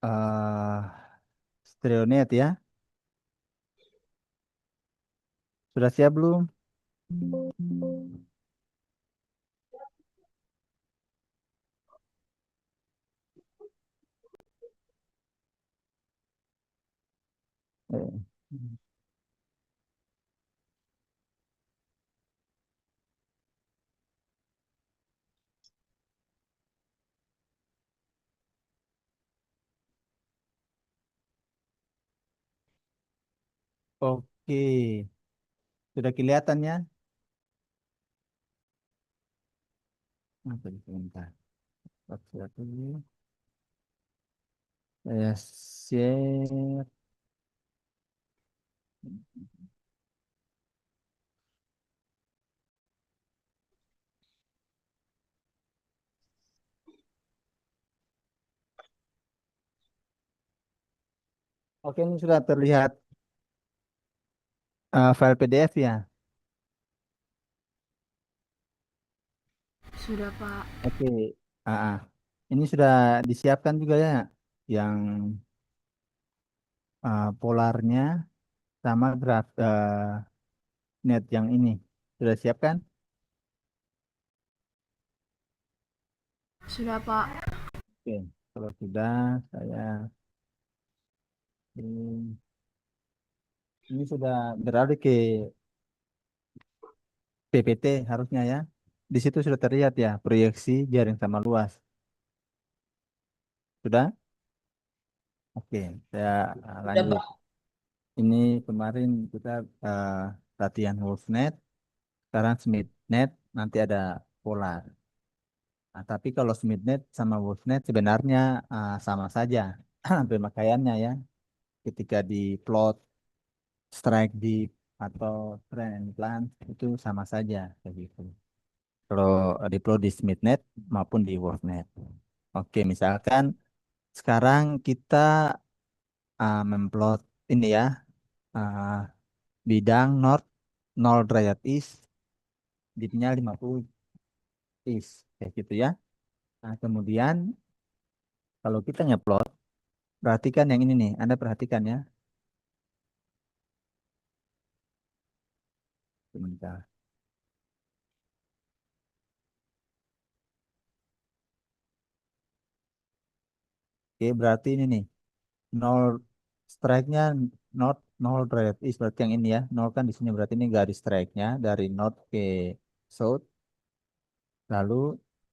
eh Stereonet ya. Sudah siap belum? Eh, Oke, sudah kelihatan ya? Apa itu? Bentar. Lihat dulu. Saya share. Oke, ini sudah terlihat file PDF ya. Sudah, Pak. Oke, ini sudah disiapkan juga ya, yang polarnya sama graf net yang ini sudah siapkan. Sudah, Pak. Oke, kalau sudah saya ini, ini sudah beralih ke PPT harusnya ya. Di situ sudah terlihat ya proyeksi jaring sama luas. Sudah? Oke, saya Sudah, lanjut. Pak. Ini kemarin kita eh, latihan WolfNet, sekarang SmithNet, nanti ada Polar. Nah, tapi kalau SmithNet sama WolfNet sebenarnya sama saja pemakaiannya ya. Ketika di plot strike deep atau trend and plan itu sama saja kayak gitu. Kalau di plot di SmithNet maupun di WolfNet. Oke, misalkan sekarang kita memplot ini ya, ah, bidang north 0 derajat east, dipnya 50 east kayak gitu ya. Nah, kemudian kalau kita ngeplot, perhatikan yang ini nih, Anda perhatikan ya. Sebentar. Oke, berarti ini nih, nol strike-nya north 0 derajat east, berarti yang ini ya. Nol kan di sini, berarti ini garis strike-nya dari north ke south, lalu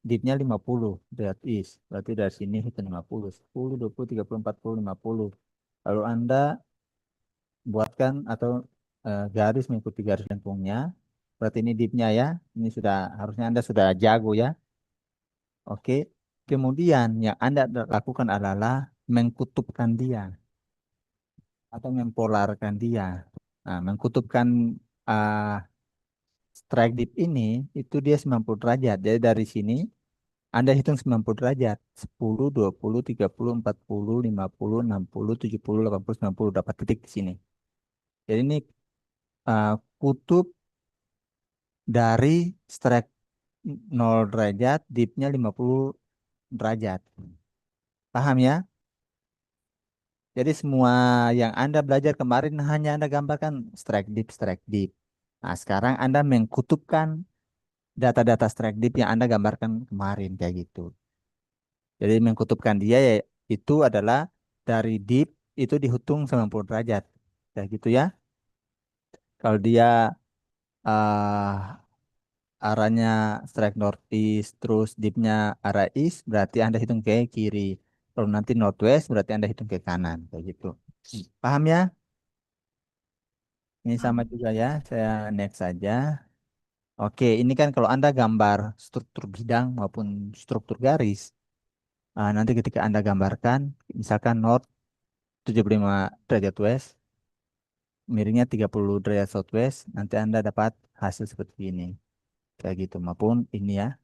dipnya 50 derajat east. Berarti dari sini hitung 50, 10, 20, 30, 40, 50. Lalu Anda buatkan atau garis mengikuti garis lengkungnya. Berarti ini dipnya ya. Ini sudah harusnya Anda sudah jago ya. Oke. Kemudian yang Anda lakukan adalah mengkutupkan dia atau mempolarkan dia. Nah, mengkutupkan uh, strike dip ini itu dia 90 derajat. Jadi dari sini Anda hitung 90 derajat. 10, 20, 30, 40, 50, 60, 70, 80, 90 dapat titik di sini. Jadi ini uh, kutub dari strike 0 derajat, dipnya 50 derajat. Paham ya? Jadi semua yang Anda belajar kemarin hanya Anda gambarkan strike dip, strike dip. Nah, sekarang Anda mengkutupkan data-data strike dip yang Anda gambarkan kemarin kayak gitu. Jadi mengkutupkan dia ya, itu adalah dari dip itu dihitung 90 derajat. Kayak gitu ya. Kalau dia ah, arahnya strike northeast terus dipnya arah east berarti Anda hitung ke kiri. Kalau nanti northwest berarti Anda hitung ke kanan kayak gitu. Paham ya? Ini sama Paham. juga ya. Saya next saja. Oke, ini kan kalau Anda gambar struktur bidang maupun struktur garis, nanti ketika Anda gambarkan, misalkan north 75 derajat west, miringnya 30 derajat southwest, nanti Anda dapat hasil seperti ini. Kayak gitu, maupun ini ya,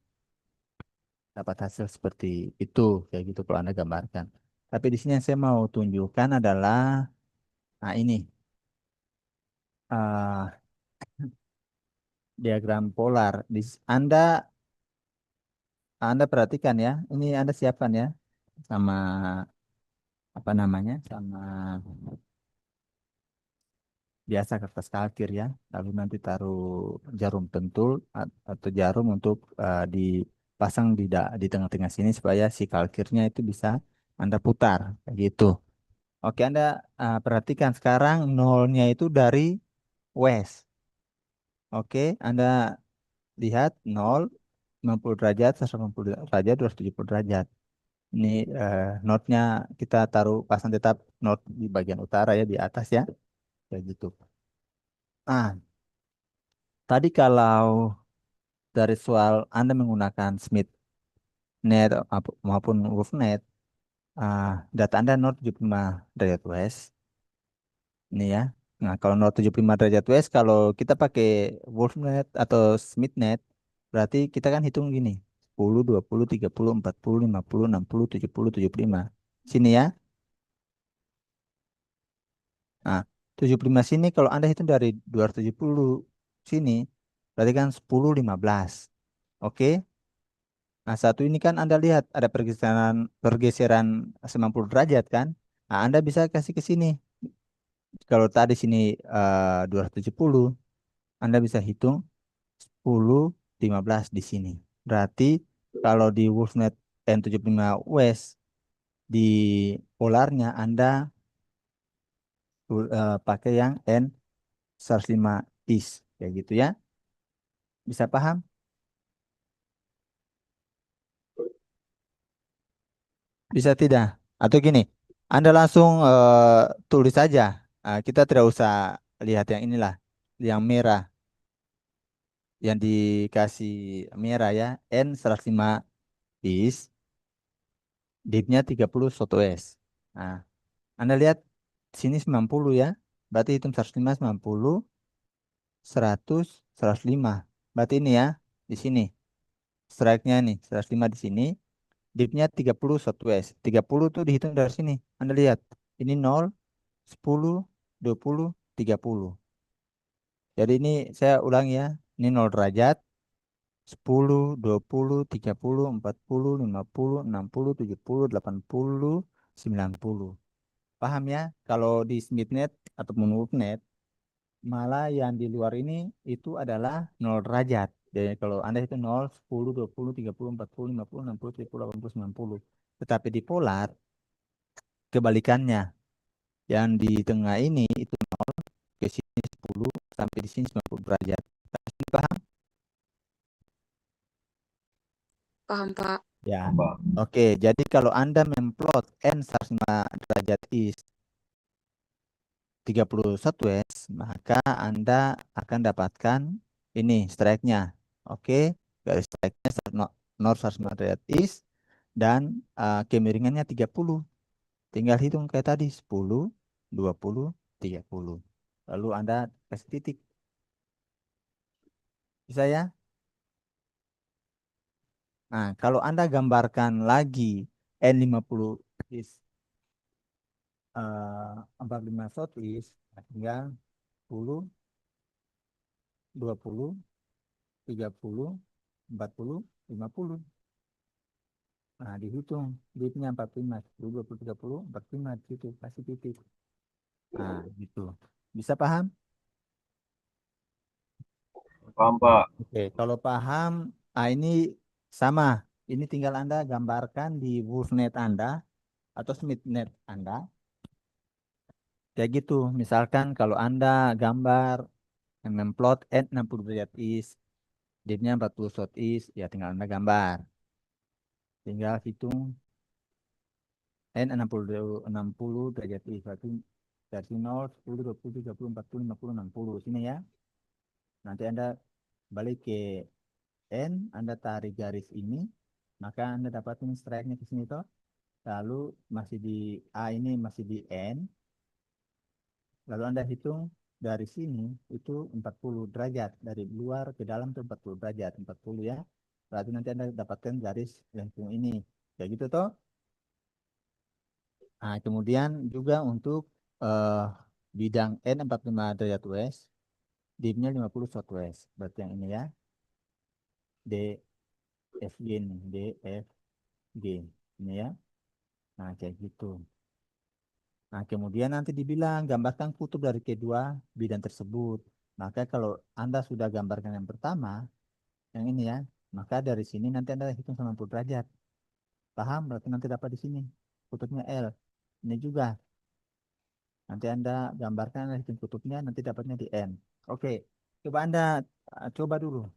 dapat hasil seperti itu. Kayak gitu kalau Anda gambarkan. Tapi di sini yang saya mau tunjukkan adalah, nah ini, ah, diagram polar. Anda perhatikan ya, ini Anda siapkan ya sama apa namanya sama biasa kertas kalkir ya. Lalu nanti taruh jarum pentul atau jarum untuk dipasang di tengah-tengah sini supaya si kalkirnya itu bisa Anda putar kayak gitu. Oke, Anda perhatikan sekarang nolnya itu dari west. Oke, Anda lihat 0, 90 derajat, 180 derajat, 270 derajat. Ini notnya kita taruh pasang tetap not di bagian utara ya di atas ya. Kayak gitu. Ah, tadi kalau dari soal Anda menggunakan Smith net maupun Wolf net, data Anda 075 derajat west. Ini ya. Nah, kalau 075 derajat west, kalau kita pakai Wolf net atau Smith net, berarti kita kan hitung gini. 10, 20, 30, 40, 50, 60, 70, 75. Sini ya. Nah, 75 sini kalau Anda hitung dari 270 sini, berarti kan 10, 15. Oke. Nah, satu ini kan Anda lihat ada pergeseran 90 derajat kan? Nah, Anda bisa kasih ke sini. Kalau tadi sini 270, Anda bisa hitung 10, 15 di sini. Berarti kalau di Wolfnet N75 West di polarnya Anda pakai yang N105 East kayak gitu ya. Bisa paham? Bisa tidak? Atau gini, Anda langsung tulis saja. Kita tidak usah lihat yang inilah, yang merah, yang dikasih merah ya. N105 is, dipnya 30 software. Nah, Anda lihat sini 90 ya. Berarti hitung 105, 90, 100, 105. Berarti ini ya, di sini. Strike-nya nih, 105 di sini. Dipnya 30 southwest. 30 tuh dihitung dari sini. Anda lihat. Ini 0, 10, 20, 30. Jadi ini saya ulangi ya. Ini 0 derajat. 10, 20, 30, 40, 50, 60, 70, 80, 90. Paham ya? Kalau di SmithNet ataupun WolfNet, malah yang di luar ini itu adalah 0 derajat. Jadi kalau Anda itu 0, 10, 20, 30, 40, 50, 60, 70, 80, 90. Tetapi di polar, kebalikannya. Yang di tengah ini itu ke sini 10 sampai di sini 90 derajat. Paham? Paham, Pak. Ya. Oke, jadi kalau Anda memplot N 105 derajat east 31 west, maka Anda akan dapatkan ini strike-nya. Oke, garis strike-nya north 105 derajat east dan kemiringannya 30. Tinggal hitung kayak tadi 10, 20, 30. Lalu Anda kasih titik. Bisa ya? Nah, kalau Anda gambarkan lagi N50 is 45 Southeast, nah, tinggal 10, 20, 30, 40, 50. Nah, dihitung duitnya 45, 10, 20, 30, 45 di situ, kasih titik. Nah, gitu. Bisa paham? Paham, Pak. Oke, kalau paham, ini sama. Ini tinggal Anda gambarkan di WolfNet Anda atau SmithNet Anda. Kayak gitu. Misalkan kalau Anda gambar memplot at 60 derajat east, dipnya 40 south east, ya tinggal Anda gambar. Tinggal hitung n 60 derajat east, berarti dari 0, 10, 20, 30, 40, 50, 60. Sini ya. Nanti Anda balik ke N, Anda tarik garis ini, maka Anda dapatin strike-nya ke sini toh. Lalu masih di A ini masih di N, lalu Anda hitung dari sini itu 40 derajat. Dari luar ke dalam itu 40 derajat. 40 ya. Berarti nanti Anda dapatkan garis lengkung ini. Kayak gitu toh. Nah, kemudian juga untuk eh, bidang N45 derajat west, dipnya 50 southwest. Berarti yang ini ya. D, F, G nih. D, F, G. Ini ya. Nah, kayak gitu. Nah, kemudian nanti dibilang gambarkan kutub dari kedua bidang tersebut. Maka kalau Anda sudah gambarkan yang pertama, yang ini ya, maka dari sini nanti Anda hitung 90 derajat. Paham? Berarti nanti dapat di sini kutubnya L. Ini juga nanti Anda gambarkan, Anda hitung kutubnya, nanti dapatnya di N. Oke, coba Anda coba dulu.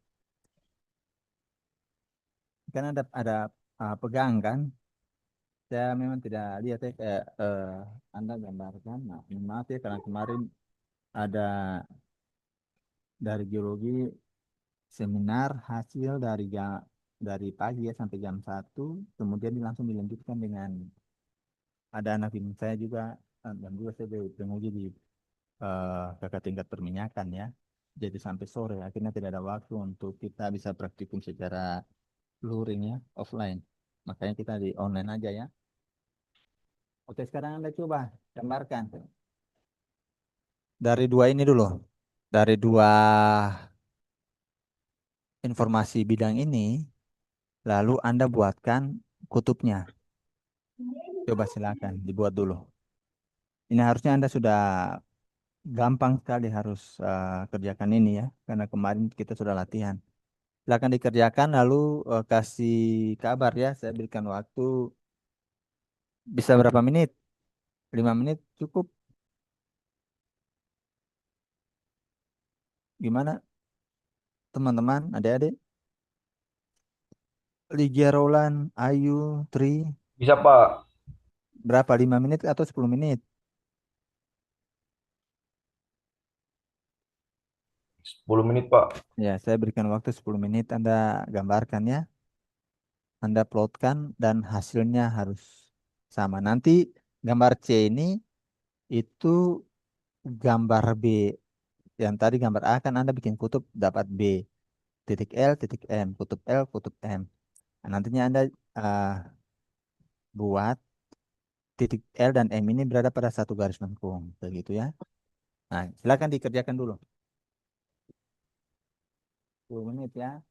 Kan ada pegang kan? Saya memang tidak lihat ya kayak Anda gambarkan. Nah, mohon maaf ya karena kemarin ada dari geologi seminar hasil dari pagi ya sampai jam 1, kemudian langsung dilanjutkan dengan ada anak bimbing saya juga dan juga saya penguji di kakak tingkat perminyakan ya. Jadi sampai sore akhirnya tidak ada waktu untuk kita bisa praktikum secara luring ya, offline. Makanya kita di online aja ya. Oke, sekarang Anda coba gambarkan dari dua ini dulu. Dari dua informasi bidang ini, lalu Anda buatkan kutubnya. Coba silakan dibuat dulu. Ini harusnya Anda sudah gampang sekali harus kerjakan ini ya, karena kemarin kita sudah latihan. Silakan dikerjakan lalu kasih kabar ya. Saya berikan waktu bisa berapa menit? 5 menit cukup. Gimana teman-teman, adik-adik? Lygia Roland, Ayu, Tri, Bisa Pak, berapa? 5 menit atau 10 menit? 10 menit Pak. Ya, saya berikan waktu 10 menit Anda gambarkan ya. Anda plotkan dan hasilnya harus sama. Nanti gambar C ini itu gambar B. Yang tadi gambar A kan Anda bikin kutub dapat B. Titik L, titik M. Kutub L, kutub M. Nah, nantinya Anda ah, buat titik L dan M ini berada pada satu garis lengkung. Begitu ya. Nah, silakan dikerjakan dulu. 10 menit ya.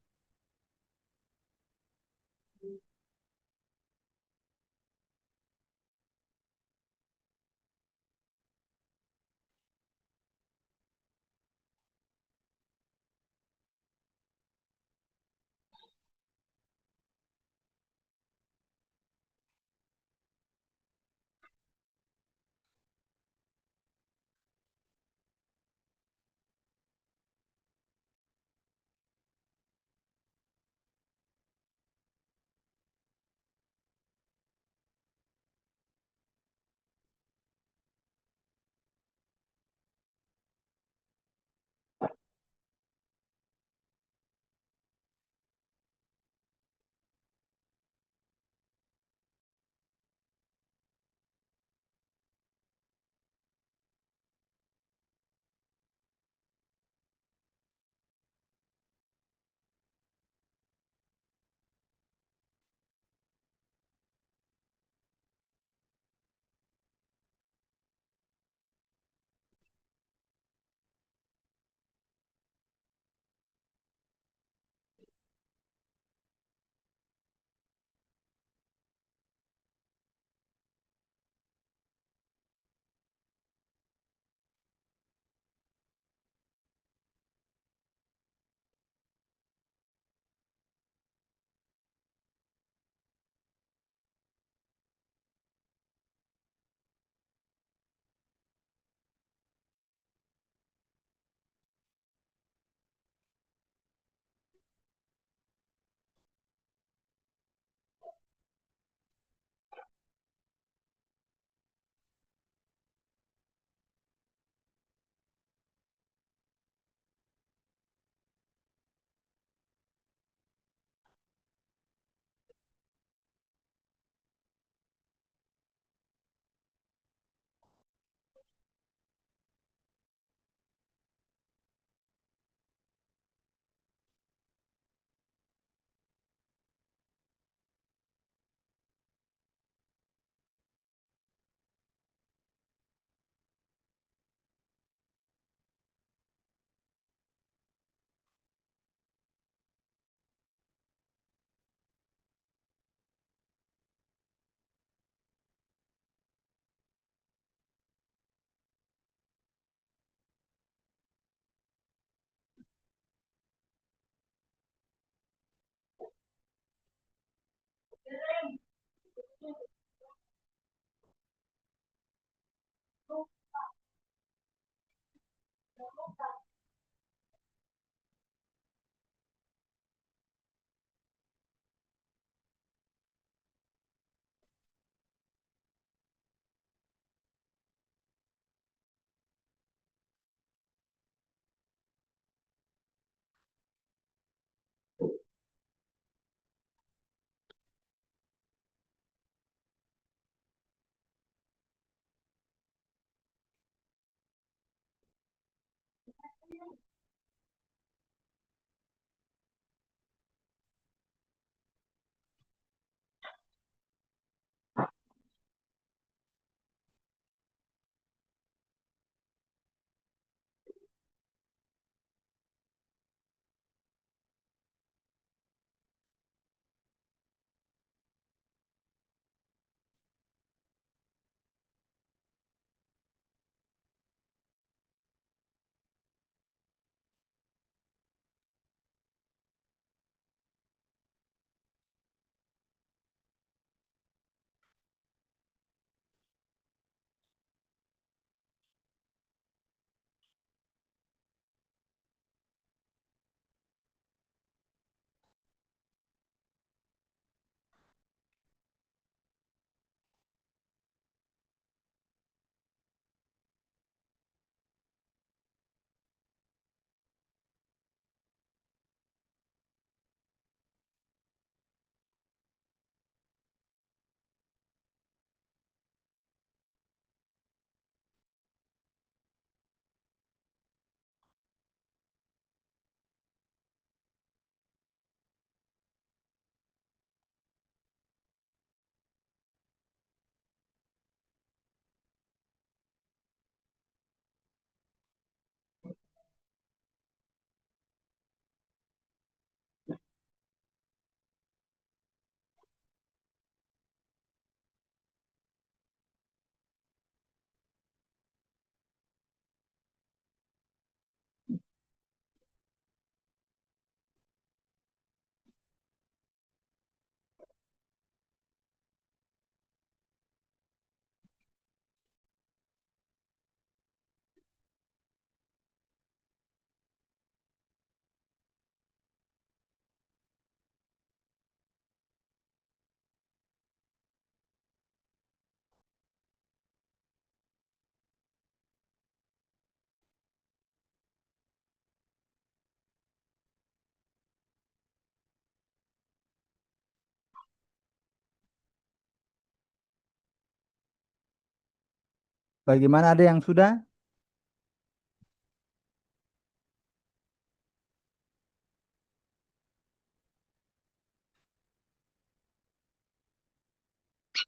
Bagaimana, ada yang sudah?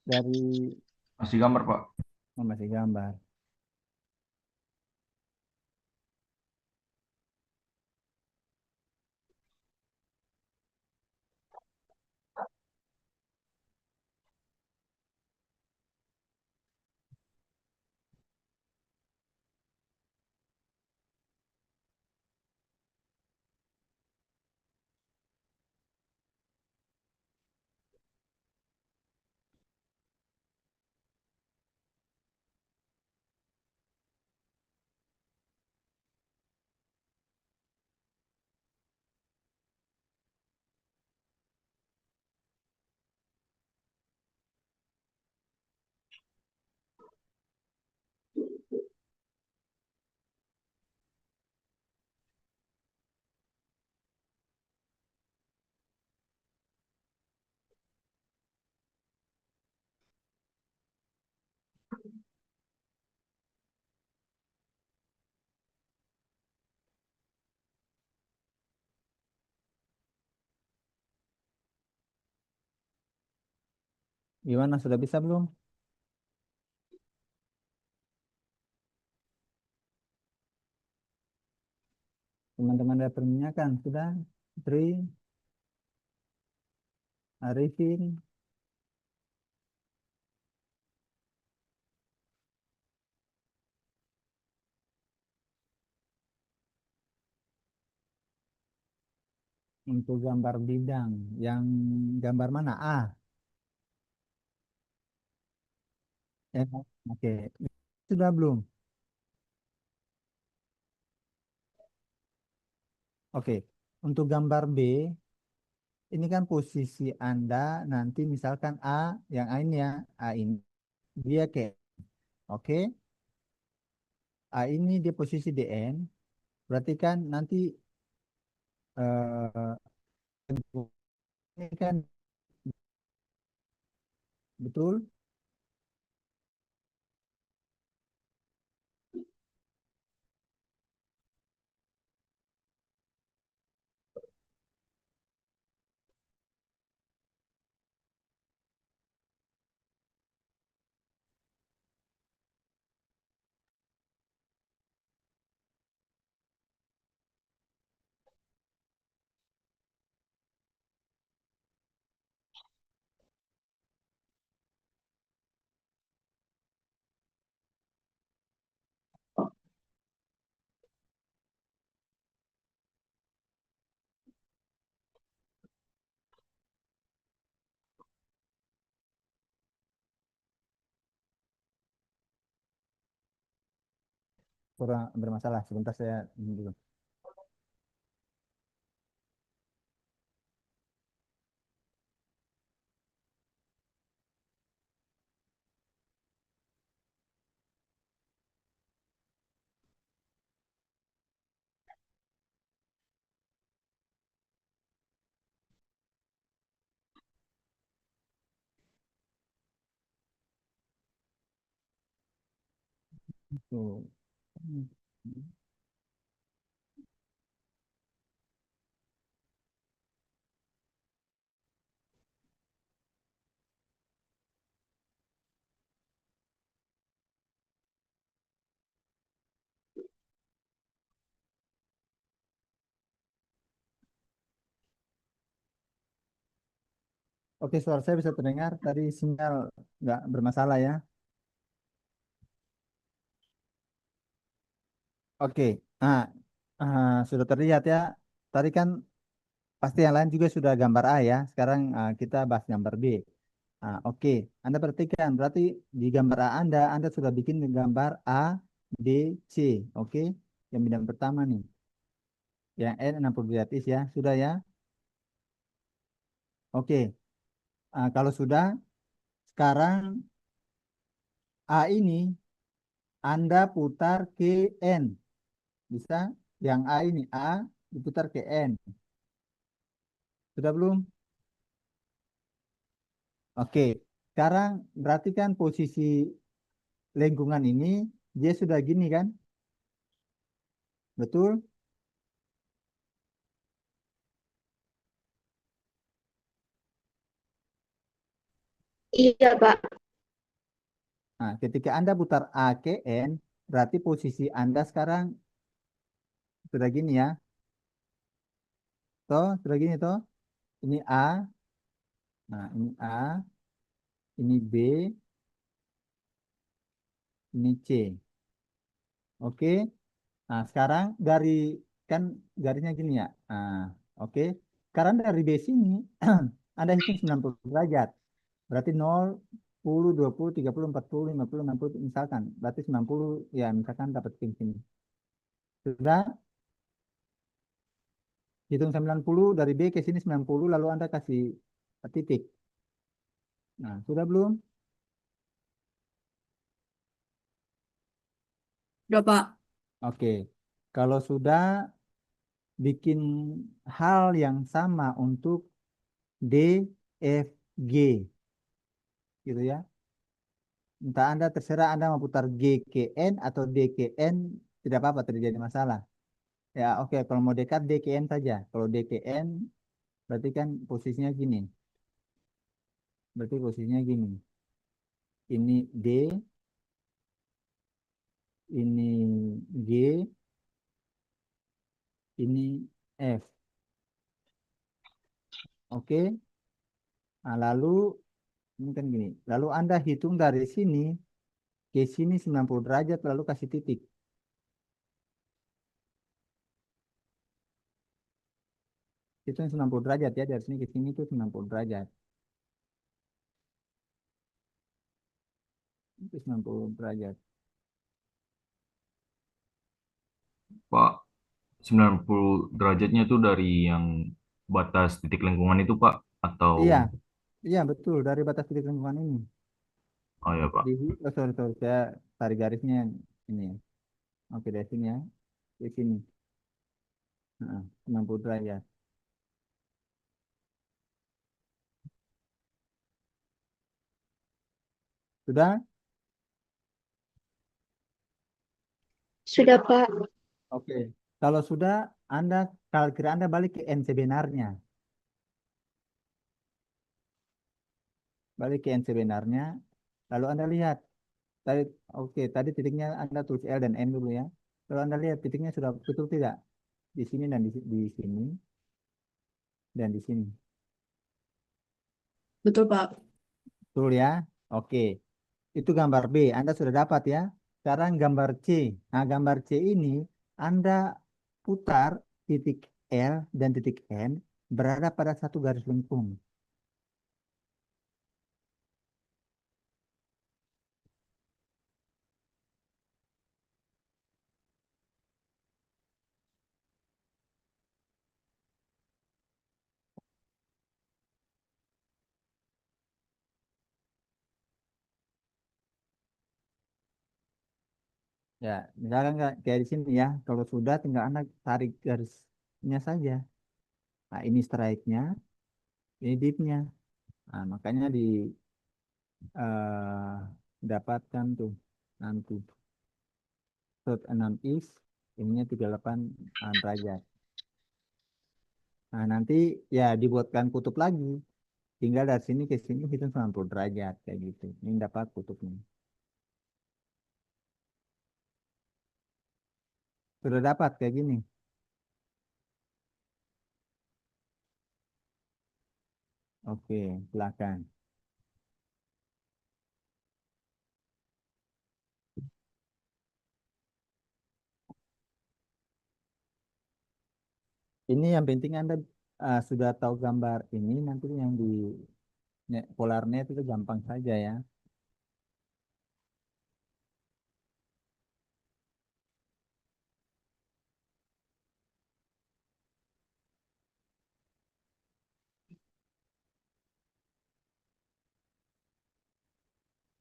Dari Masih gambar, Pak. masih gambar. Gimana, sudah bisa belum? Teman-teman ada perminyakan sudah? Tri, Arifin, untuk gambar bidang. Yang gambar mana? A. Ya, oke. Sudah belum? Oke. Untuk gambar B, ini kan posisi Anda nanti misalkan A, yang A ini ya, A ini dia kayak, oke, A ini dia posisi DN, berarti kan nanti eh, ini kan betul. Kurang bermasalah. Sebentar saya ini dulu. Tuh. Oke, suara saya bisa terdengar. Tadi sinyal nggak bermasalah ya. Oke, nah, sudah terlihat ya. Tadi kan pasti yang lain juga sudah gambar A ya. Sekarang kita bahas gambar B. Oke, Anda perhatikan. Berarti di gambar A Anda sudah bikin gambar A, B, C. Oke, yang bidang pertama nih. Yang N 60 gratis ya. Sudah ya. Oke, kalau sudah, sekarang A ini Anda putar ke N. Bisa? Yang A ini A diputar ke N. Sudah belum? Oke. Sekarang berarti kan posisi lingkungan ini dia sudah gini kan? Betul? Iya, Pak. Nah, ketika Anda putar A ke N, berarti posisi Anda sekarang sudah gini ya. Toh, sudah gini toh. Ini A, nah ini A, ini B, ini C. Oke. Nah, sekarang dari kan garisnya gini ya. Nah, oke. Sekarang dari B sini Anda hitung 90 derajat. Berarti 0, 10, 20, 30, 40, 50, 60 misalkan. Berarti 90 ya misalkan dapat ping sini. Sudah hitung 90 dari B ke sini 90 lalu Anda kasih titik. Nah, sudah belum? Udah, Pak. Oke. Kalau sudah bikin hal yang sama untuk D, F, G gitu ya. Entah Anda terserah Anda mau putar G ke N atau D ke N tidak apa-apa terjadi masalah. Ya oke kalau mau dekat D ke N saja. Kalau D ke N berarti kan posisinya gini. Berarti posisinya gini. Ini D, ini G, ini F. Oke. Nah, lalu ini kan gini. Lalu Anda hitung dari sini ke sini 90 derajat lalu kasih titik. Hitung 90 derajat ya dari sini ke sini itu 90 derajat. Itu 90 derajat. Pak, 90 derajatnya itu dari yang batas titik lengkungan itu, Pak? Atau, Iya, iya betul dari batas titik lingkungan ini. oh ya, Pak. Di oh, sorry, saya tarik garisnya yang ini ya. Oke dari sini ya. Di sini. Nah, 90 derajat. Sudah? Sudah, Pak. Oke. Kalau sudah, Anda kalau kira Anda balik ke N sebenarnya. Balik ke N sebenarnya. Lalu Anda lihat. Tadi, oke, tadi titiknya Anda tulis L dan N dulu ya. Kalau Anda lihat titiknya sudah betul tidak? Di sini dan di sini dan di sini. Betul, Pak. Betul ya? Oke. Itu gambar B. Anda sudah dapat ya. Sekarang gambar C. Nah, gambar C ini Anda putar titik L dan titik N berada pada satu garis lengkung. Ya, misalkan kayak di sini ya. Kalau sudah tinggal Anda tarik garisnya saja. Nah, ini strike-nya, ini dip-nya. Nah, makanya eh, dapatkan tuh nanti. Short 6 is, ininya 38 derajat. Nah, nanti ya dibuatkan kutub lagi. Tinggal dari sini ke sini hitung 90 derajat kayak gitu. Ini dapat kutubnya. Sudah dapat kayak gini. Oke, silakan. Ini yang penting Anda sudah tahu gambar ini, nanti yang di polarnya itu gampang saja ya.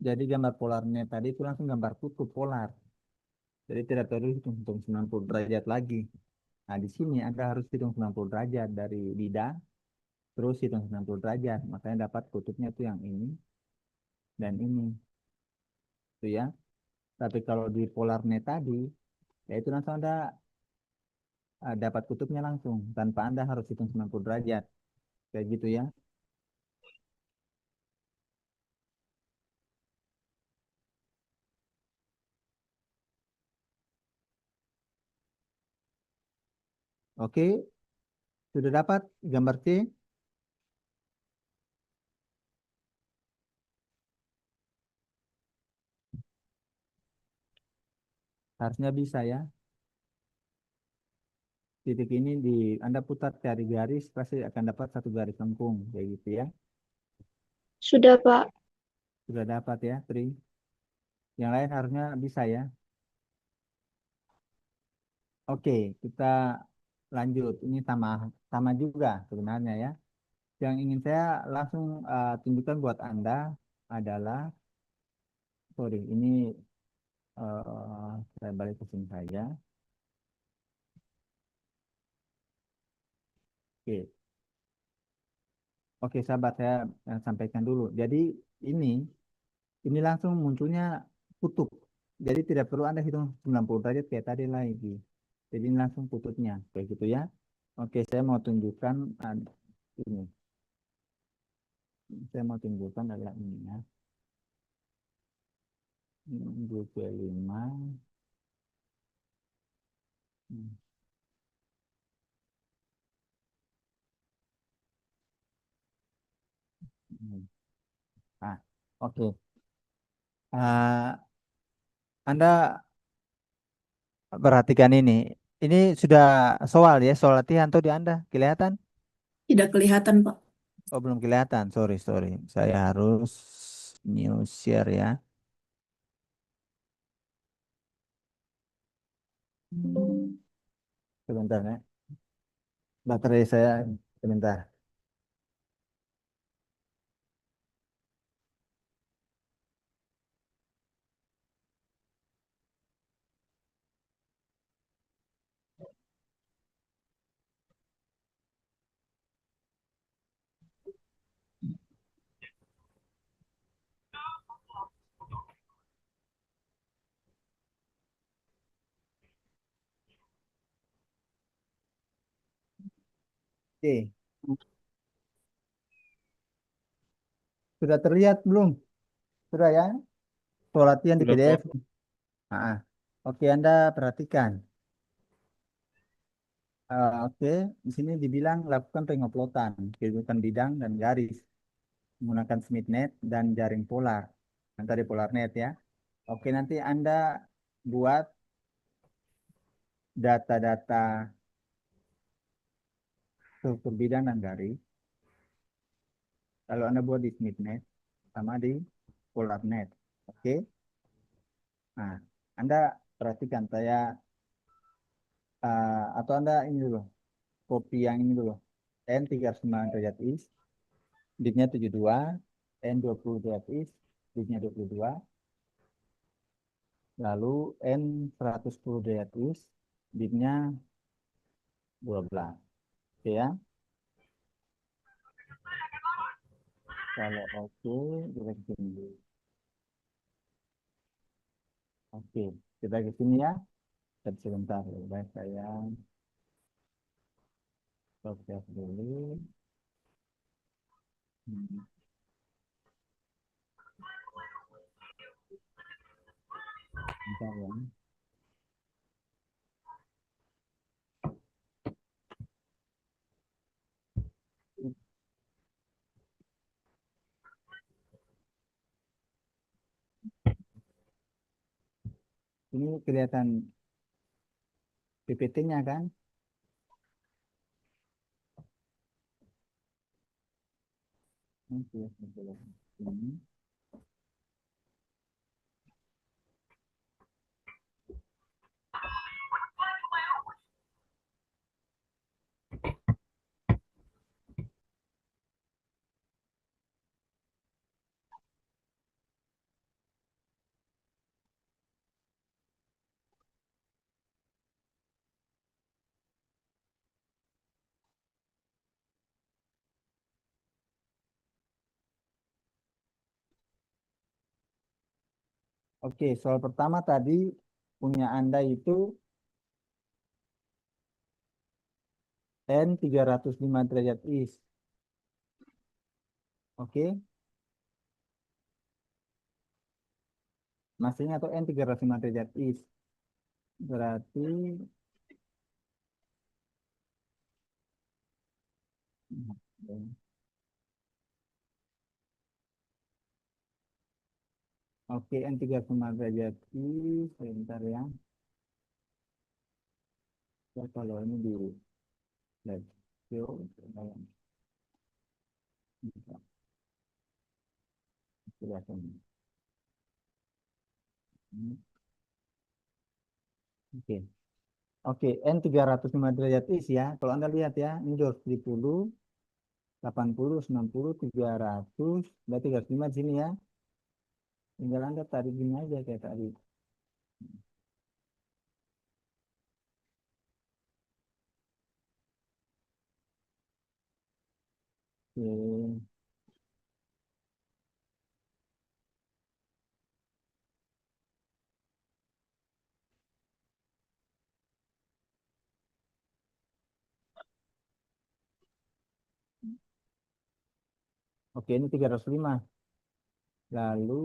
Jadi gambar polarnya tadi itu langsung gambar kutub polar. Jadi tidak perlu hitung 90 derajat lagi. Nah, di sini Anda harus hitung 90 derajat dari lidah, terus hitung 90 derajat. Makanya dapat kutubnya itu yang ini dan ini. Itu ya. Tapi kalau di polar net tadi, ya itu langsung Anda dapat kutubnya langsung tanpa Anda harus hitung 90 derajat. Kayak gitu ya. Oke, sudah dapat gambar C? Harusnya bisa ya. Titik ini Anda putar cari garis, pasti akan dapat satu garis lengkung. Kayak gitu ya. Sudah, Pak. Sudah dapat ya, Tri. Yang lain harusnya bisa ya. Oke, kita lanjut. Ini sama sama juga sebenarnya ya. Yang ingin saya langsung tunjukkan buat Anda adalah, sorry, ini saya balik ke sini saja. Oke, oke sahabat saya sampaikan dulu. Jadi ini ini langsung munculnya kutub. Jadi tidak perlu Anda hitung 90 derajat kayak tadi lagi. Jadi ini langsung kutubnya, kayak gitu ya. Oke, saya mau tunjukkan ini. Saya mau tunjukkan adalah ini ya. 25. Hmm, hmm. Ah, oke. Anda perhatikan ini. Ini sudah soal ya, soal latihan tuh di Anda. Kelihatan? Tidak kelihatan, Pak. Oh, belum kelihatan. Sorry, sorry. Saya harus new share ya. Sebentar ya. Baterai saya sebentar. Oke, sudah terlihat belum? Sudah ya? Soal latihan di Sudah, Pak. PDF. Ah, oke, Anda perhatikan. Oke, di sini dibilang lakukan penguploadan, kedudukan bidang dan garis menggunakan SmithNet dan jaring polar. Nanti di PolarNet ya. Oke, nanti Anda buat data-data struktur bidang dan garis. Kalau Anda buat di SmithNet sama di PolarNet. Oke. Nah, Anda perhatikan saya atau Anda ini dulu, copy yang ini dulu. N 39 derajat is, bidnya 72, N 20 derajat is, bidnya 22, lalu N 110 derajat is, bidnya 12. Oke ya. Kalau oke, kita ke sini. Oke, kita ke sini ya. Sebentar, baik saya proses dulu. Hmm, Bentar ya. Ini kelihatan PPT-nya kan? Oke, ini. Oke, soal pertama tadi punya Anda itu N 305 derajat is. Oke, masih ingat atau N 305 derajat is. Berarti oke, N 305 derajat is. Sebentar ya. Ya, kalau ini di let's show. Oke. Oke, N 305 derajat is ya. Kalau Anda lihat ya, ini 270, 80, 90, 300, berarti 305 di sini ya. Tinggal Anda tarik gini aja kayak tadi. Oke. Oke, ini 305. Lalu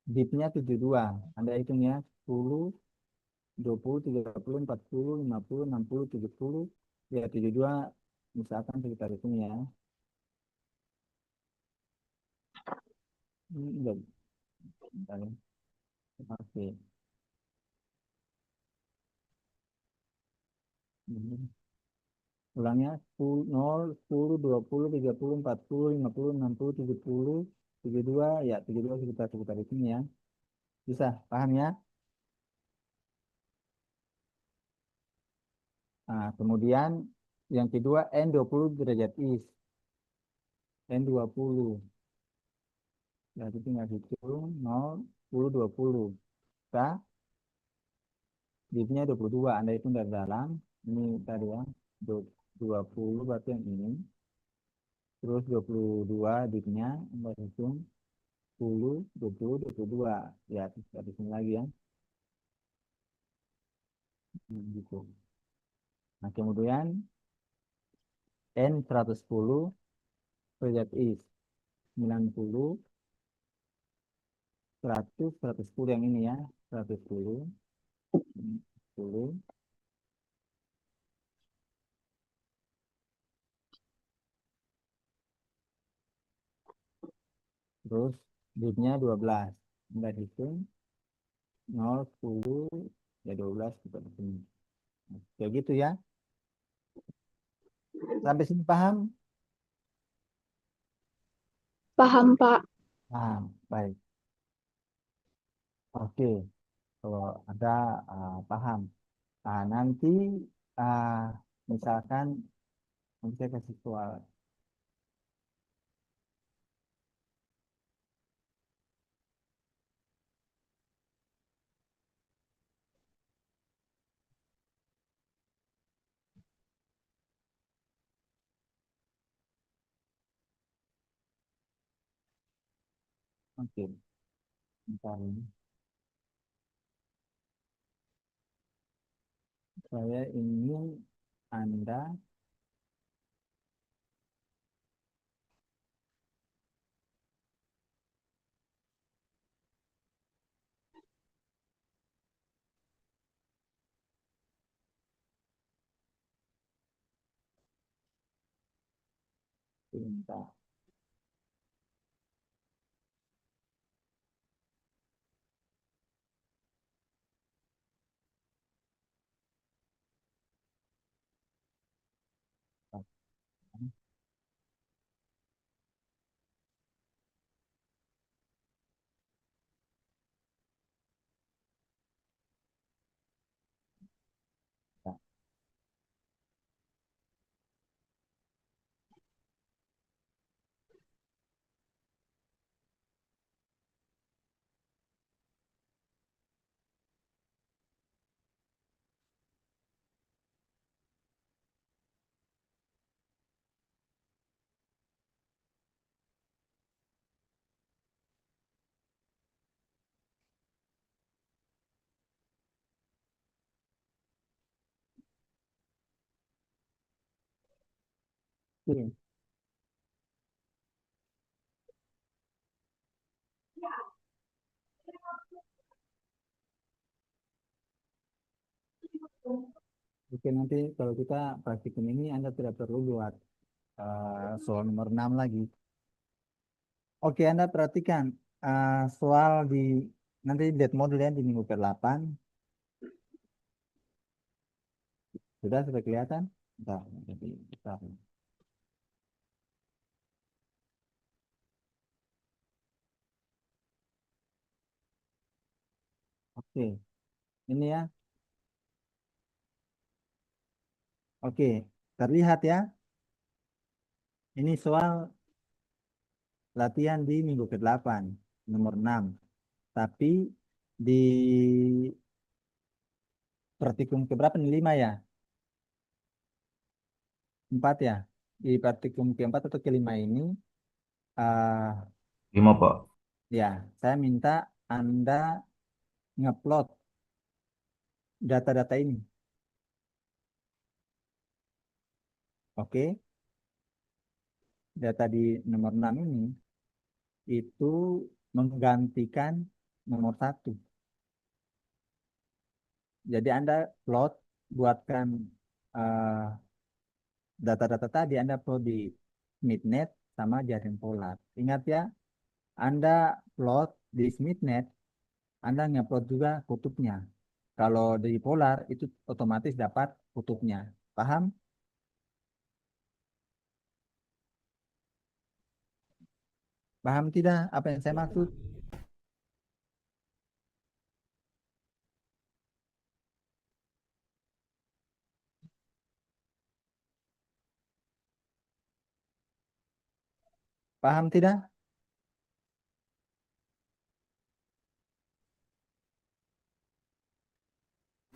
dipnya 72. Anda hitung ya. 10, 20, 30, 40, 50, 60, 70. Ya, 72 misalkan sekitar itu ya. Ini enggak. Bentar ya. Oke. Ini. Ulangnya 10, 0, 10, 20, 30, 40, 50, 60, 70, 72. Ya, 72 sekitar itu ya. Bisa, paham ya? Nah, kemudian yang kedua N 20 derajat is. N 20. Berarti tinggal hitung 0, 10, 20. Kita dividennya 22. Anda hitung dari dalam. Ini tadi ya. 20 berarti yang ini. Terus 22 dividennya. Anda hitung 10, 20, 22. Ya, terus di sini lagi ya. Gitu. Nah, kemudian N 110 derajat is. 90, 100, 110 yang ini ya. 110, 10. Terus bitnya 12. Enggak hitung 0, 10, ya 12 kita hitung. Kayak gitu ya. Sampai sini paham? Paham, Pak. Paham. Baik. Oke. Kalau ada paham. Nah, nanti ah, misalkan nanti saya kasih soal. Oke. Bentar ini. Saya ingin Anda pintar. Oke. Oke, nanti kalau kita praktikum ini Anda tidak perlu buat soal nomor 6 lagi. Oke, Anda perhatikan soal di nanti lihat modulnya di minggu ke-8. Sudah kelihatan? Bentar, bentar. Oke, ini ya. Oke, terlihat ya. Ini soal latihan di minggu ke-8, nomor 6. Tapi di praktikum keberapa nih? 5 ya? 4 ya? Di praktikum keempat atau kelima ini, eh 5 Pak. ya, saya minta Anda ngupload data-data ini. Oke, data di nomor 6 ini itu menggantikan nomor 1. Jadi Anda plot, buatkan eh, data-data tadi Anda upload di SmithNet sama jaring polar. Ingat ya, Anda plot di SmithNet, Anda ngupload juga kutubnya. Kalau di polar itu otomatis dapat kutubnya. Paham? Paham tidak apa yang saya maksud? Paham tidak?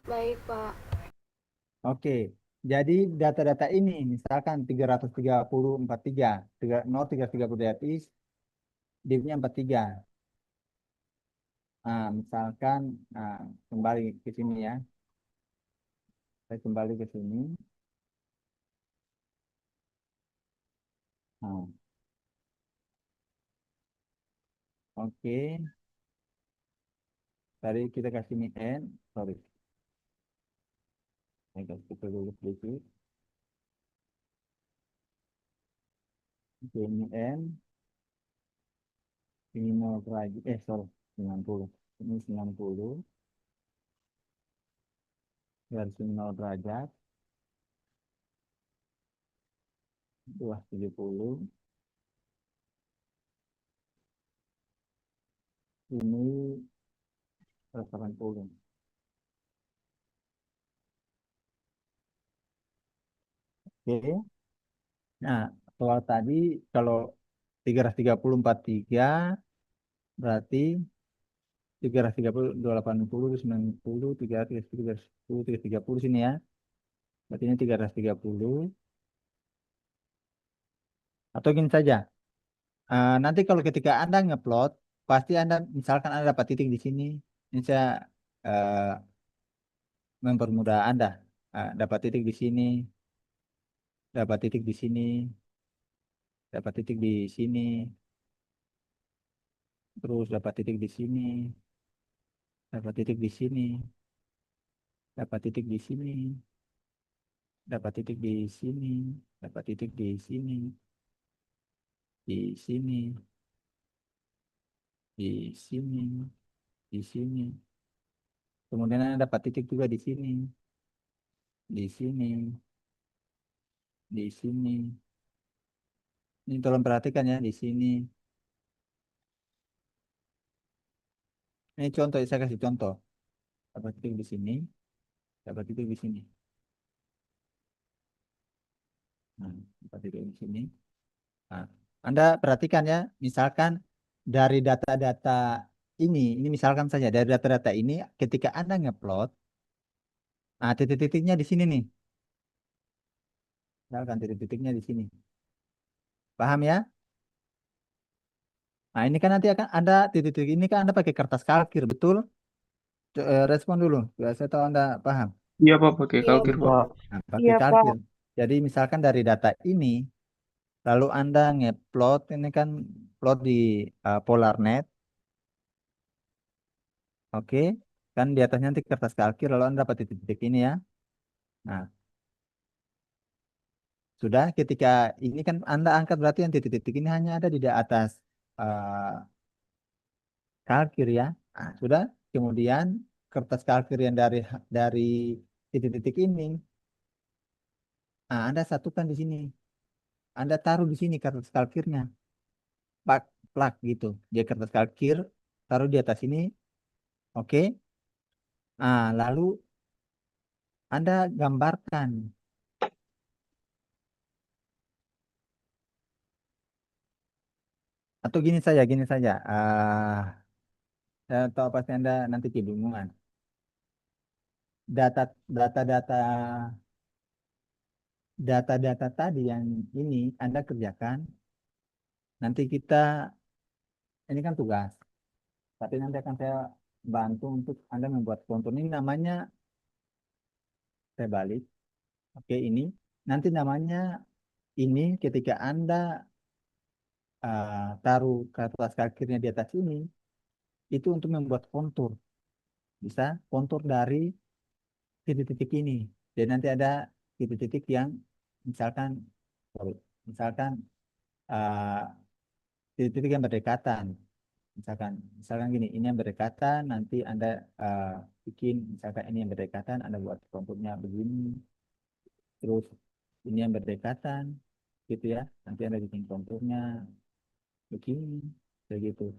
Baik, Pak. Oke. Jadi data-data ini misalkan 330 43, 330 gratis, div-nya 43. Nah, misalkan kembali ke sini ya. Saya kembali ke sini. Nah, oke. Tadi kita kasih ini n, sorry. Saya kasih kita dulu sedikit. Oke, ini n, ini 0 derajat, sorry, 90. Ini 90 versi 0 derajat, 270. Ini 180. Oke. Nah, soal tadi kalau 330 43 berarti 330 280 90 330 sini ya. Berarti ini 330. Atau gini saja. Nanti kalau ketika Anda ngupload, pasti Anda misalkan Anda dapat titik di sini. Ini saya eh, mempermudah Anda. Dapat titik di sini, dapat titik di sini, dapat titik di sini, terus dapat titik di sini, dapat titik di sini, dapat titik di sini, dapat titik di sini, dapat titik di sini, di sini, di sini, di sini. Kemudian Anda dapat titik juga di sini, di sini, di sini. Ini tolong perhatikan ya di sini. Ini contoh, saya kasih contoh. Dapat titik di sini, dapat titik di sini. Nah, dapat titik di sini. Nah, Anda perhatikan ya, misalkan dari data-data ini misalkan saja dari data-data ini, ketika Anda ngupload, nah titik-titiknya di sini nih. Misalkan titik-titiknya di sini. Paham ya? Nah, ini kan nanti akan ada titik-titik ini kan Anda pakai kertas kalkir, betul? Respon dulu, biar saya tahu Anda paham. Iya Pak, pakai Iya, kalkir Pak. Pak. Nah, pakai Iya, Pak. kalkir. Jadi misalkan dari data ini, Lalu Anda ngeplot, ini kan plot di PolarNet, oke. Kan di atasnya nanti kertas kalkir, lalu Anda dapat titik-titik ini ya. Nah, sudah ketika ini kan Anda angkat berarti yang titik-titik ini hanya ada di atas eh, kalkir ya. Nah, sudah. Kemudian kertas kalkir yang dari titik-titik ini, nah, Anda satukan di sini. Anda taruh di sini kertas kalkirnya, plak, plak gitu. Dia kertas kalkir, taruh di atas ini, oke. Nah, lalu Anda gambarkan atau gini saja. Saya tahu pasti Anda nanti kebingungan. Data, data-data, data-data tadi yang ini Anda kerjakan. Nanti kita, ini kan tugas. Tapi nanti akan saya bantu untuk Anda membuat kontur ini namanya, saya balik. Oke, ini. Nanti namanya ini ketika Anda taruh kertas kalkirnya di atas ini, itu untuk membuat kontur. Bisa kontur dari titik-titik ini. Jadi nanti ada titik-titik yang misalkan, sorry, misalkan uh, titik-titik yang berdekatan. Misalkan, misalkan gini, ini yang berdekatan, nanti Anda bikin, misalkan ini yang berdekatan, Anda buat konturnya begini, terus ini yang berdekatan, gitu ya. Nanti Anda bikin konturnya begini, kayak gitu.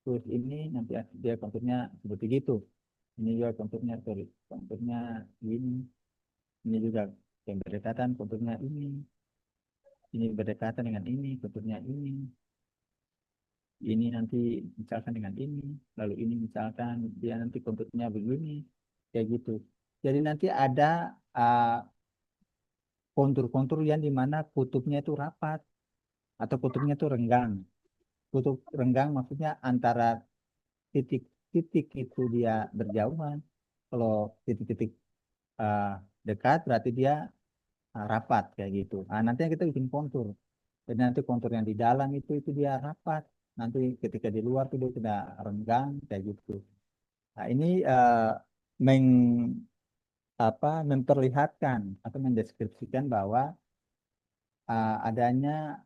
Terus ini nanti dia konturnya seperti gitu. Ini juga konturnya, sorry, konturnya gini. Ini juga yang berdekatan konturnya ini berdekatan dengan ini, konturnya ini nanti misalkan dengan ini, lalu ini misalkan dia nanti konturnya begini, kayak gitu. Jadi nanti ada uh, kontur-kontur yang dimana kutubnya itu rapat atau kutubnya itu renggang. Kutub renggang maksudnya antara titik-titik itu dia berjauhan. Kalau titik-titik uh, dekat berarti dia rapat kayak gitu. Nah, nanti kita bikin kontur. Jadi nanti kontur yang di dalam itu dia rapat. Nanti ketika di luar tuh dia tidak renggang kayak gitu. Nah, ini meng, memperlihatkan atau mendeskripsikan bahwa adanya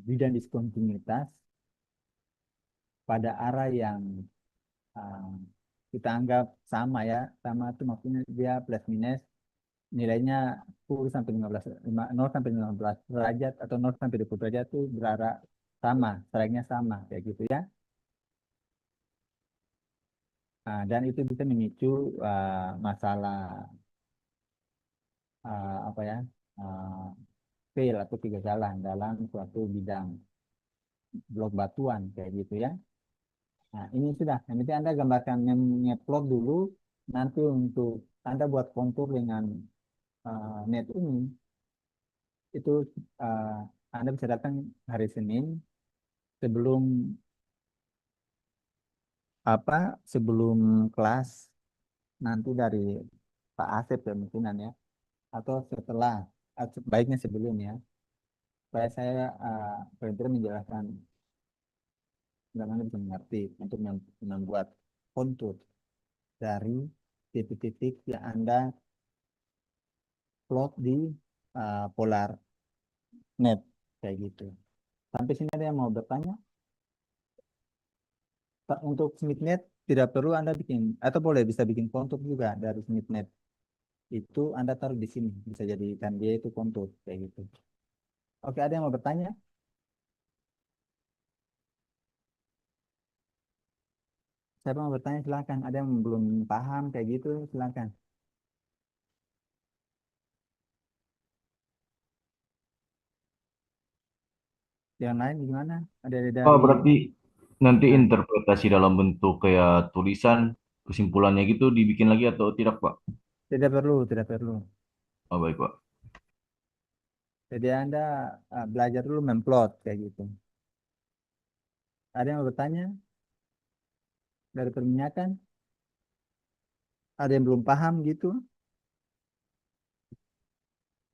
bidang diskontinuitas pada arah yang uh, kita anggap sama ya. Sama itu maksudnya dia plus minus nilainya 10 sampai 15, 0 sampai 15 derajat atau 0 sampai 20 derajat itu berarah sama, strike-nya sama kayak gitu ya. Dan itu bisa memicu masalah apa ya? uh, fail atau kegagalan dalam suatu bidang blok batuan kayak gitu ya. Nah, ini sudah. Yang penting Anda gambarkan ngeplot dulu nanti untuk Anda buat kontur dengan net ini itu uh, Anda bisa datang hari Senin sebelum apa sebelum kelas nanti dari Pak Asep ya mungkinan ya atau setelah baiknya sebelum ya supaya saya benar menjelaskan bagaimana bisa mengerti untuk membuat kontur dari titik-titik yang Anda plot di polar net kayak gitu. Sampai sini ada yang mau bertanya? Untuk SmithNet tidak perlu Anda bikin atau boleh bisa bikin kontur juga dari SmithNet. Itu Anda taruh di sini bisa jadikan dia itu kontur kayak gitu. Oke, ada yang mau bertanya? Siapa mau bertanya silakan. Ada yang belum paham kayak gitu silakan. Yang lain gimana? Ada Oh, dari berarti nanti nah, interpretasi dalam bentuk kayak tulisan, kesimpulannya gitu dibikin lagi atau tidak, Pak? tidak perlu, tidak perlu. Oh, baik, Pak. Jadi Anda belajar dulu memplot kayak gitu. Ada yang mau bertanya dari perminyakan? Ada yang belum paham gitu?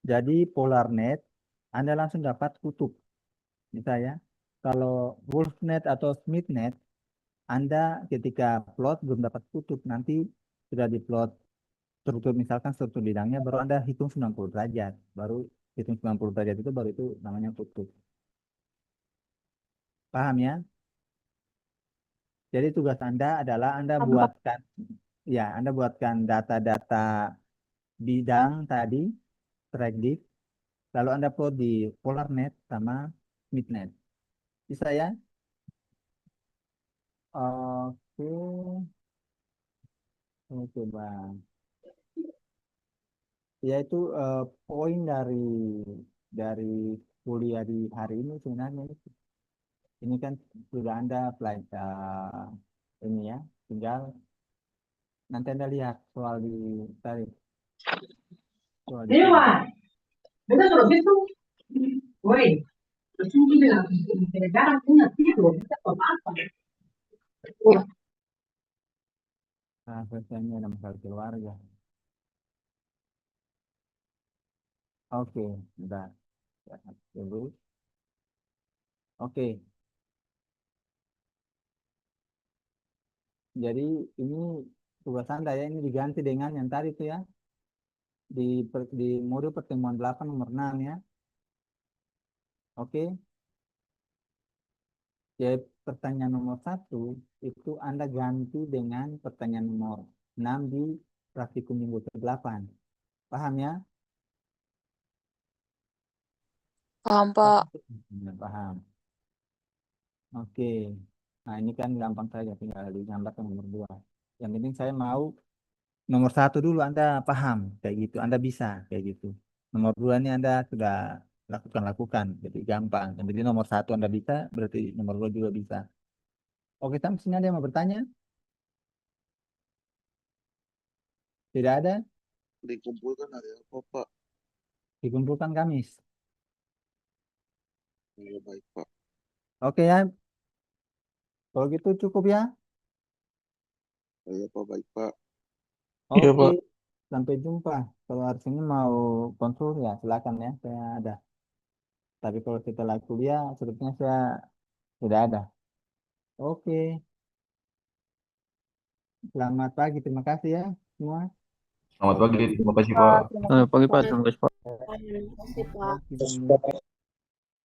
Jadi polar net, Anda langsung dapat kutub. Bisa ya. Kalau wolf net atau smith net, Anda ketika plot belum dapat kutub, nanti sudah diplot struktur, misalkan struktur bidangnya, baru Anda hitung 90 derajat. Baru hitung 90 derajat itu baru itu namanya kutub. Paham ya? Jadi tugas Anda adalah Anda Paham, Pak. buatkan, ya, Anda buatkan data-data bidang tadi, track diff, lalu Anda plot di PolarNet sama SmithNet. Bisa ya? Oke, ini coba. Yaitu poin dari kuliah di hari ini sebenarnya. Ini kan sudah Anda pelajari ini ya, tinggal nanti Anda lihat soal di tadi. Soal di sini. Adesso l'ho detto, poi tutti della gara una tiro, apa? Nah, selesainya ada masalah keluarga. Oke, bentar. Ya, dulu. Oke, jadi ini tugas Anda ya, ini diganti dengan yang tadi itu ya, di modul pertemuan 8 nomor 6 ya. Oke, jadi pertanyaan nomor 1 itu Anda ganti dengan pertanyaan nomor 6 di praktikum minggu ke-8. Paham ya? Paham, Pak. Paham. Oke, nah ini kan gampang saja, tinggal digambar ke nomor 2. Yang penting saya mau nomor 1 dulu Anda paham kayak gitu, Anda bisa kayak gitu. Nomor 2 ini Anda sudah lakukan, jadi gampang. Yang penting nomor 1 Anda bisa, berarti nomor 2 juga bisa. Oke, sampai sini ada yang mau bertanya? Tidak ada? Dikumpulkan hari apa, Pak? Dikumpulkan Kamis. Ya, baik, Pak. Oke ya, kalau gitu cukup ya. Ya, Pak, baik, Pak. Oke, Iya, Pak. sampai jumpa. Kalau hari ini mau konsul ya silakan ya, saya ada. Tapi kalau setelah kuliah, sebetulnya saya tidak ada. Oke, selamat pagi, terima kasih ya semua. Selamat pagi, terima kasih Pak, Pak. terima Selamat kasih, pagi, Pak. Pak. Terima kasih, Pak. Terima kasih, Pak. Oke.